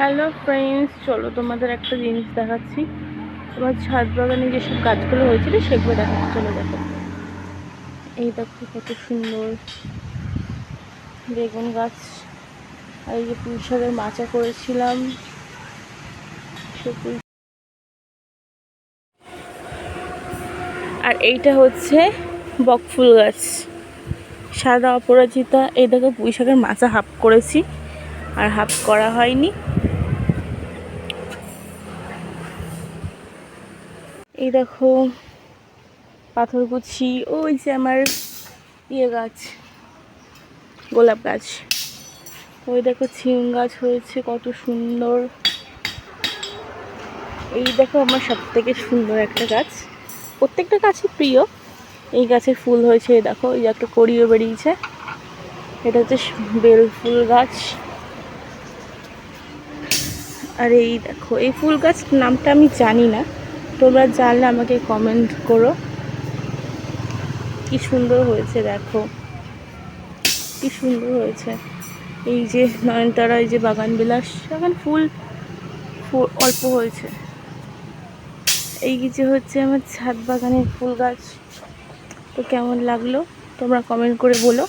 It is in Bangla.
হ্যালো ফ্রেন্ডস, চলো তোমাদের একটা জিনিস দেখাচ্ছি। তোমার ছাদ বাগানে যেসব গাছগুলো হয়েছিল সেগুলো দেখাচ্ছি। চলো দেখো, এই দেখো কত সুন্দর বেগুন গাছ। আর এই যে পুঁই শাকের মাচা করেছিলাম, আর এইটা হচ্ছে বকফুল গাছ, সাদা অপরাজিতা। এই দেখো পুঁই শাকের মাচা হাফ করেছি আর হাফ করা হয়নি। এই দেখো পাথরকুচি, ওই যে আমার গাছ, গোলাপ গাছ। ওই দেখো ছিম গাছ হয়েছে কত সুন্দর। এই দেখো আমার সব থেকে সুন্দর একটা গাছ, প্রত্যেকটা গাছই প্রিয়। এই গাছের ফুল হয়েছে, দেখো এই একটা কড়িও বেরিয়েছে। এটা হচ্ছে বেল ফুল গাছ। আর এই দেখো এই ফুল গাছ নামটা আমি জানি না, তোমরা জানলে আমাকে কমেন্ট করো। কি সুন্দর হয়েছে, দেখো কি সুন্দর হয়েছে। এই যে নয়নতারা, এই যে বাগান বিলাস, এখন ফুল অল্প হয়েছে। এই যে হচ্ছে আমার ছাদ বাগানের ফুল গাছ। তো কেমন লাগলো তোমরা কমেন্ট করে বলো।